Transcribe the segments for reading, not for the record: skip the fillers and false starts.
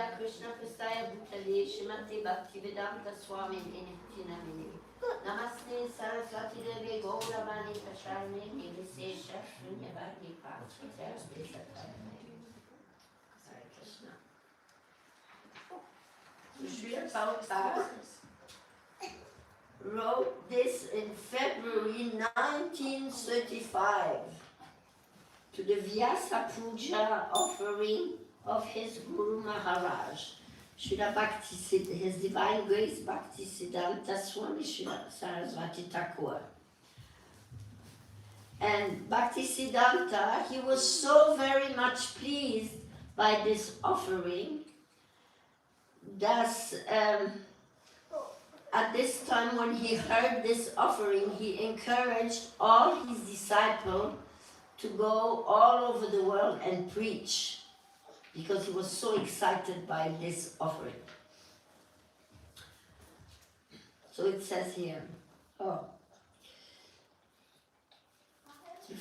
Jaya Krishna Prasthaya Bhutale Shrimati Bhaktivedanta Swami Nityanamini Namaste Saraswati Devi Gauravani Prasharne Nirvisesha Shunyavadi Patsvatya Desatayane. Hare Krishna. Srila Prabhupada wrote this in February 1935 to the Vyasa Puja offering of his Guru Maharaj, Srila Bhakti, His Divine Grace Bhaktisiddhanta Swami Srila Saraswati Thakur. And Bhaktisiddhanta, he was so very much pleased by this offering that at this time when he heard this offering, he encouraged all his disciples to go all over the world and preach, because he was so excited by this offering. So it says here, the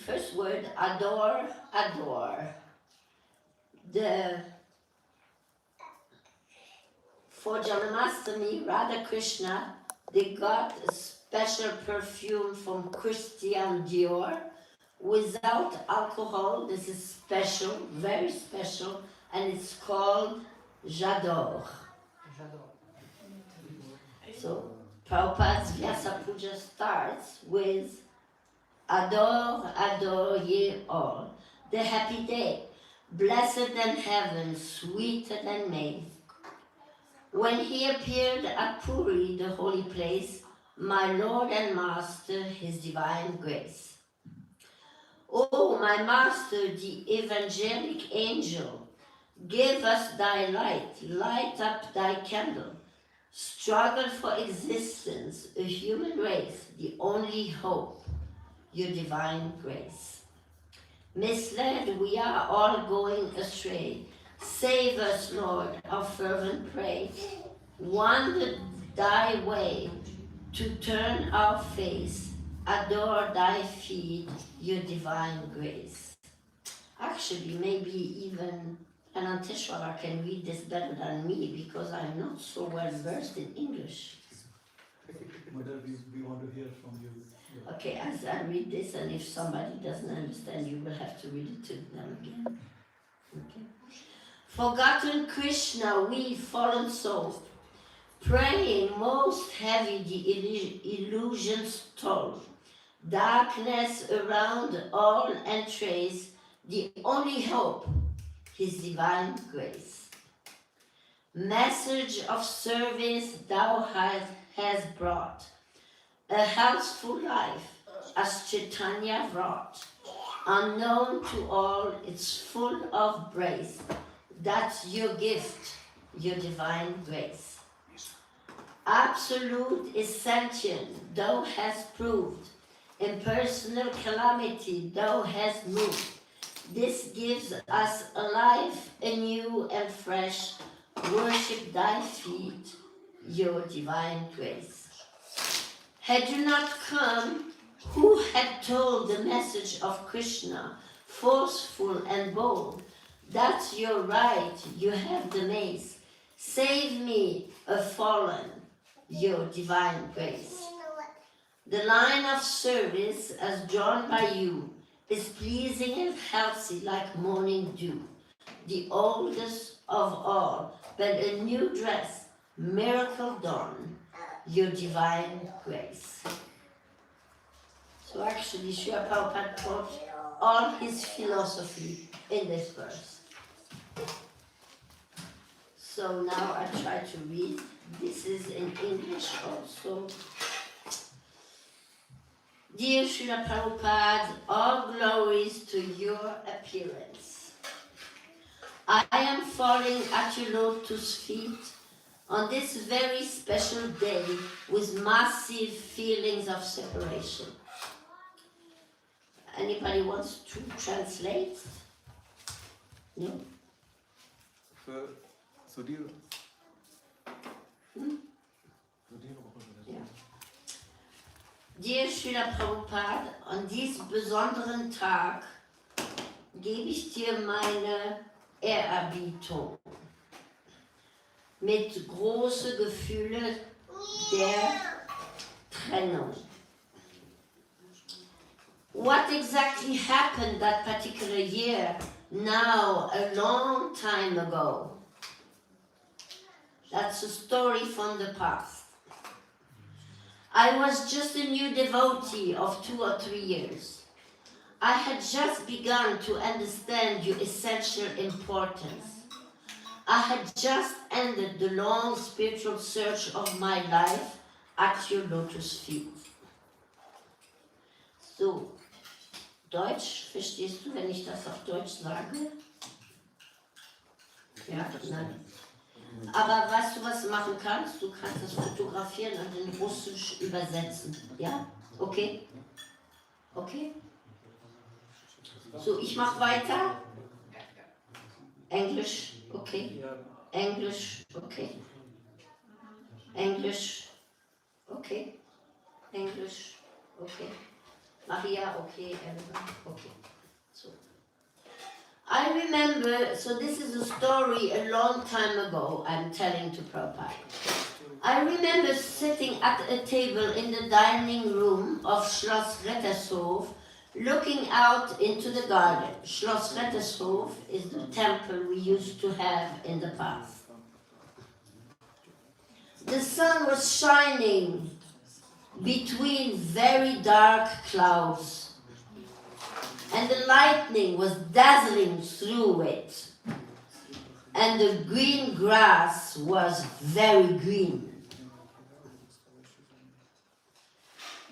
first word, adore, adore. For Janamastami, Radha Krishna, they got a special perfume from Christian Dior without alcohol. This is special, very special, and it's called J'adore. So Prabhupada's Vyasa Puja starts with Adore, adore ye all. The happy day, blessed than heaven, sweeter than May. When he appeared at Puri, the holy place, my Lord and Master, his divine grace. Oh, my Master, the evangelic angel, give us thy light, light up thy candle. Struggle for existence, a human race, the only hope, your divine grace. Misled, we are all going astray. Save us, Lord, our fervent pray. Wander thy way, to turn our face, adore thy feet, your divine grace. Actually, maybe even Ananteshwara can read this better than me, because I'm not so well versed in English. Mother, we want to hear from you. Yeah. Okay, as I read this, and if somebody doesn't understand, you will have to read it to them again. Okay. Forgotten Krishna, we fallen souls, praying most heavy the illusions toll. Darkness around all and trace, the only hope, his divine grace. Message of service thou hast brought, a healthful life, as Chaitanya wrought, unknown to all, it's full of grace. That's your gift, your divine grace. Absolute is sentient, thou hast proved. Impersonal calamity, thou hast moved. This gives us a life anew and fresh. Worship thy feet, your divine grace. Had you not come, who had told the message of Krishna, forceful and bold? That's your right, you have the mace. Save me, a fallen, your divine grace. The line of service, as drawn by you, is pleasing and healthy like morning dew. The oldest of all, but a new dress, miracle dawn, your divine grace. So actually, Srila Prabhupada taught all his philosophy in this verse. So now I try to read. This is in English also. Dear Srila Prabhupada, all glories to your appearance. I am falling at your lotus feet on this very special day with massive feelings of separation. Anybody wants to translate? No? Sudhir. Ja. Dear Srila Prabhupada, an diesem besonderen Tag gebe ich dir meine Ehrerbietung. mit großen Gefühlen der Trennung. What exactly happened that particular year, now a long time ago? That's a story from the past. I was just a new devotee of 2 or 3 years. I had just begun to understand your essential importance. I had just ended the long spiritual search of my life at your lotus feet. So, Deutsch, verstehst du, wenn ich das auf Deutsch sage? Ja, nein. Aber weißt du, was du machen kannst? Du kannst das fotografieren und in Russisch übersetzen. Ja? Okay? Okay? So, ich mache weiter. Englisch, okay. Englisch, okay. Englisch, okay. Englisch, okay. Maria, okay. Everyone, okay. So. I remember, so this is a story a long time ago I'm telling to Prabhupada. I remember sitting at a table in the dining room of Schloss Rettershof, looking out into the garden. Schloss Rettershof is the temple we used to have in the past. The sun was shining between very dark clouds, and the lightning was dazzling through it, and the green grass was very green.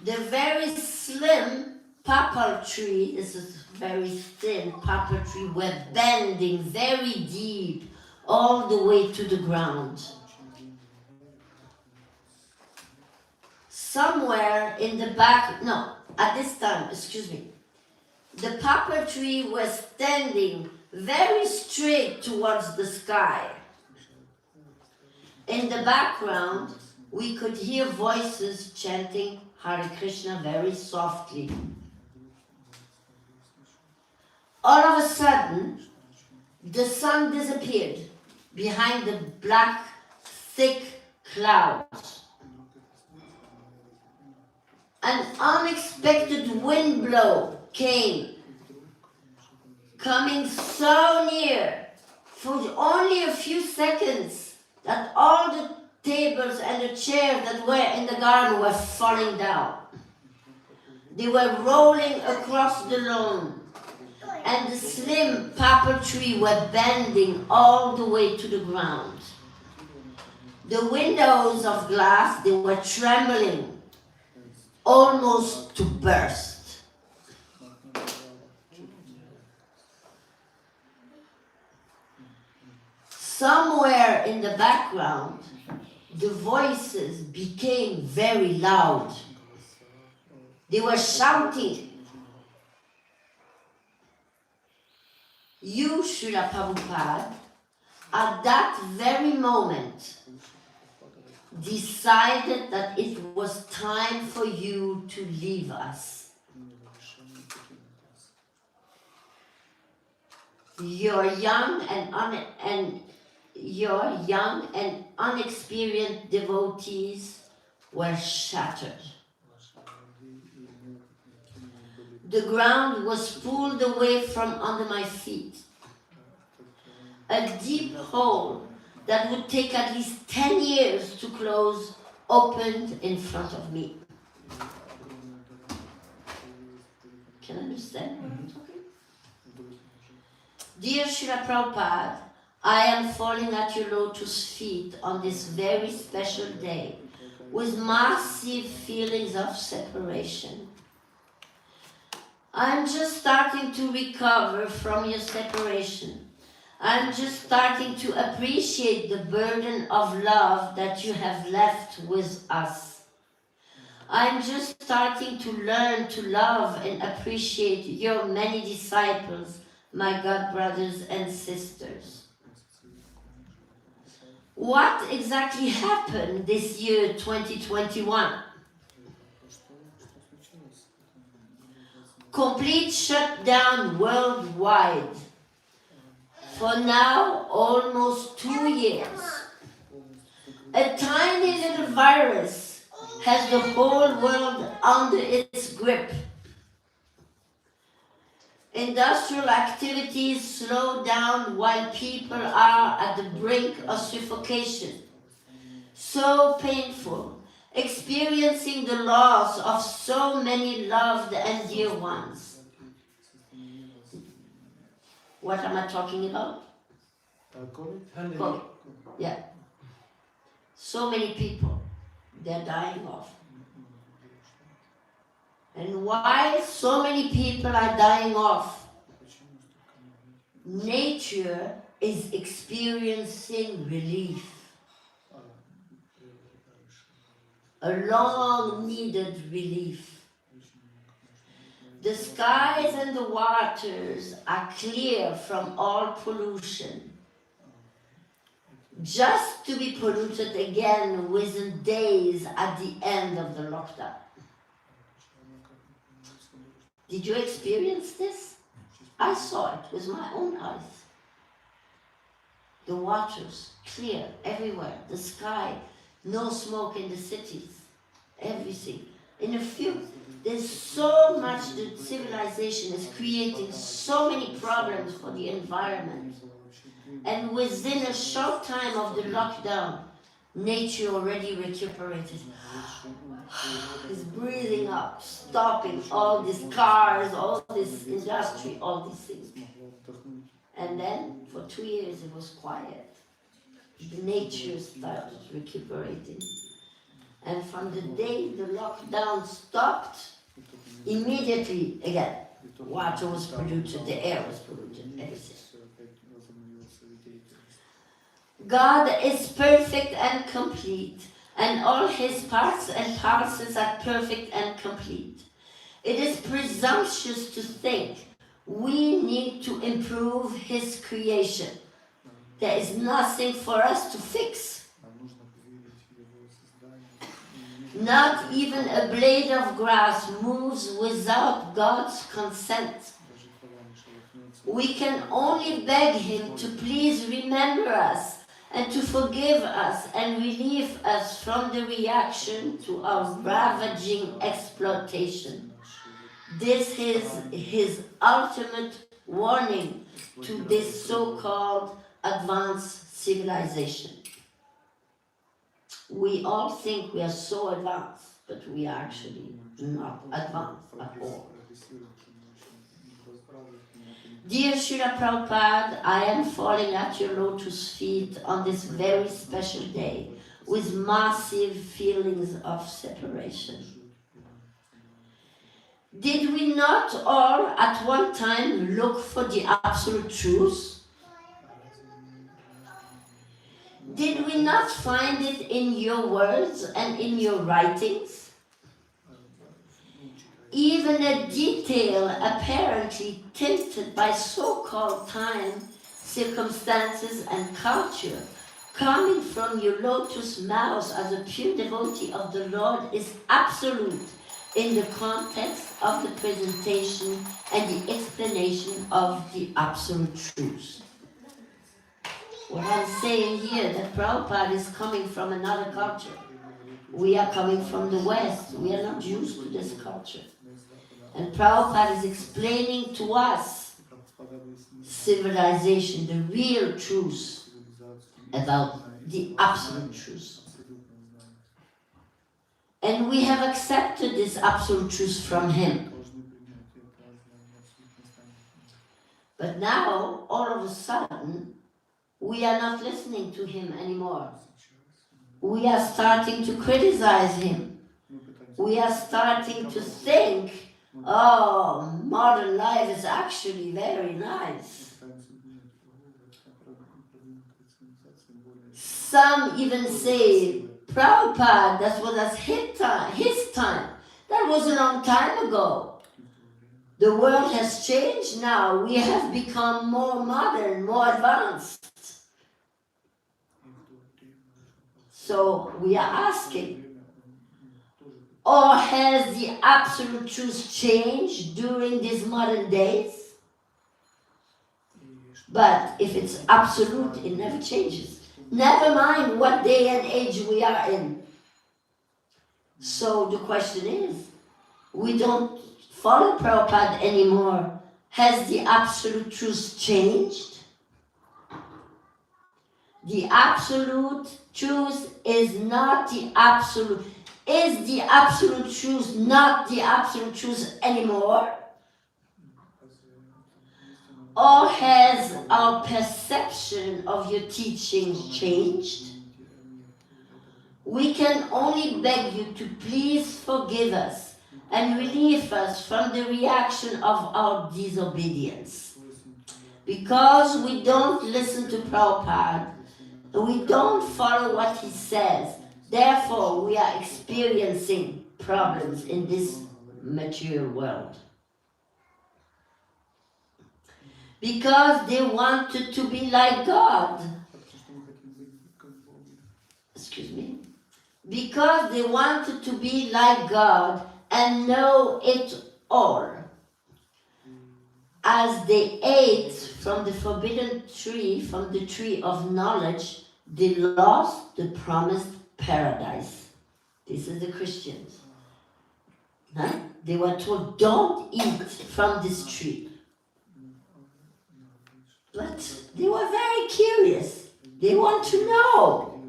The very slim papal tree, this is very thin papal tree, were bending very deep all the way to the ground. Somewhere in the back, no, at this time, excuse me, the papal tree was standing very straight towards the sky. In the background, we could hear voices chanting Hare Krishna very softly. All of a sudden, the sun disappeared behind the black, thick clouds. An unexpected wind blow came, coming so near for only a few seconds that all the tables and the chairs that were in the garden were falling down. They were rolling across the lawn, and the slim papal tree were bending all the way to the ground. The windows of glass, they were trembling, almost to burst. Somewhere in the background, the voices became very loud. They were shouting. You, Srila Prabhupada, at that very moment, decided that it was time for you to leave us. Your young and unexperienced devotees were shattered. The ground was pulled away from under my feet. A deep hole that would take at least 10 years to close opened in front of me. Can you understand what I'm talking? Dear Srila Prabhupada, I am falling at your lotus feet on this very special day with massive feelings of separation. I'm just starting to recover from your separation. I'm just starting to appreciate the burden of love that you have left with us. I'm just starting to learn to love and appreciate your many disciples, my God brothers and sisters. What exactly happened this year, 2021? Complete shutdown worldwide. For now, almost 2 years. A tiny little virus has the whole world under its grip. Industrial activities slow down while people are at the brink of suffocation. So painful, experiencing the loss of so many loved and dear ones. What am I talking about? COVID. Yeah. So many people, they're dying off. And why so many people are dying off? Nature is experiencing relief. A long needed relief. The skies and the waters are clear from all pollution, just to be polluted again within days at the end of the lockdown. Did you experience this? I saw it with my own eyes. The waters clear everywhere, the sky, no smoke in the cities, everything. In a few, there's so much that civilization is creating so many problems for the environment. And within a short time of the lockdown, nature already recuperated. Is breathing up, stopping all these cars, all this industry, all these things. And then for 2 years it was quiet. The nature started recuperating. And from the day the lockdown stopped, immediately again, water was polluted, the air was polluted, everything. God is perfect and complete, and all his parts and parcels are perfect and complete. It is presumptuous to think we need to improve his creation. There is nothing for us to fix. Not even a blade of grass moves without God's consent. We can only beg him to please remember us and to forgive us and relieve us from the reaction to our ravaging exploitation. This is his ultimate warning to this so-called advanced civilization. We all think we are so advanced, but we are actually not advanced at all. Dear Srila Prabhupada, I am falling at your lotus feet on this very special day with massive feelings of separation. Did we not all at one time look for the absolute truth? Did we not find it in your words and in your writings? Even a detail apparently tinted by so-called time, circumstances and culture coming from your lotus mouth as a pure devotee of the Lord is absolute in the context of the presentation and the explanation of the absolute truth. What I'm saying here, that Prabhupada is coming from another culture. We are coming from the West. We are not used to this culture. And Prabhupada is explaining to us civilization, the real truth about the absolute truth. And we have accepted this absolute truth from him. But now, all of a sudden, we are not listening to him anymore. We are starting to criticize him. We are starting to think, oh, modern life is actually very nice. Some even say, Prabhupada, that was at his time. That was a long time ago. The world has changed now. We have become more modern, more advanced. So we are asking, or has the absolute truth changed during these modern days? But if it's absolute, it never changes. Never mind what day and age we are in. So the question is, we don't follow Prabhupada anymore. Has the absolute truth changed? The absolute truth is not the absolute. Is the absolute truth not the absolute truth anymore? Or has our perception of your teachings changed? We can only beg you to please forgive us and relieve us from the reaction of our disobedience. Because we don't listen to Prabhupada, we don't follow what he says, therefore we are experiencing problems in this material world. Because they wanted to be like God. Excuse me. Because they wanted to be like God and know it all. As they ate from the forbidden tree, from the tree of knowledge, they lost the promised paradise. This is the Christians. Huh? They were told, don't eat from this tree. But they were very curious. They want to know.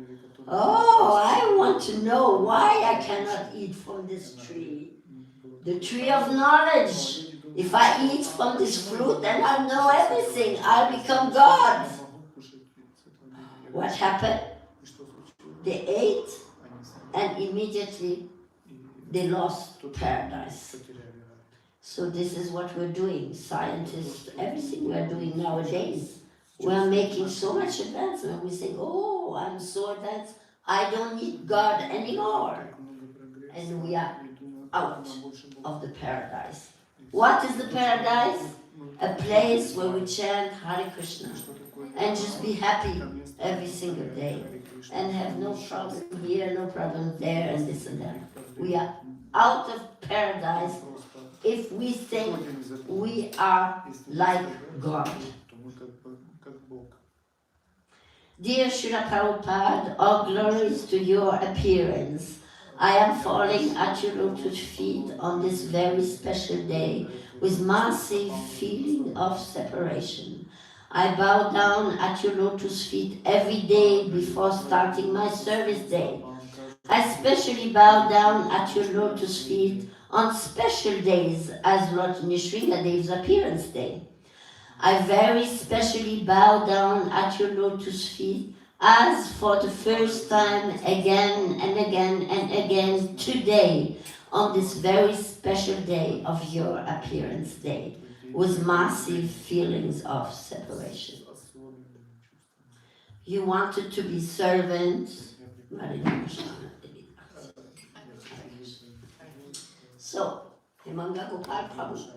Oh, I want to know why I cannot eat from this tree. The tree of knowledge. If I eat from this fruit, then I'll know everything. I'll become God. What happened? They ate and immediately they lost paradise. So this is what we're doing. Scientists, everything we're doing nowadays. We're making so much advancement. We think, oh, I'm so advanced. I don't need God anymore. And we are out of the paradise. What is the paradise? A place where we chant Hare Krishna and just be happy every single day and have no problem here, no problem there, and this and that. We are out of paradise if we think we are like God. Dear Srila Prabhupada, all glories to your appearance. I am falling at your lotus feet on this very special day with massive feeling of separation. I bow down at your lotus feet every day before starting my service day. I especially bow down at your lotus feet on special days as Lord Nishringadev's appearance day. I very specially bow down at your lotus feet as for the first time again and again and again today on this very special day of your appearance day with massive feelings of separation. You wanted to be servants. So, Himanga Gopal Prabhu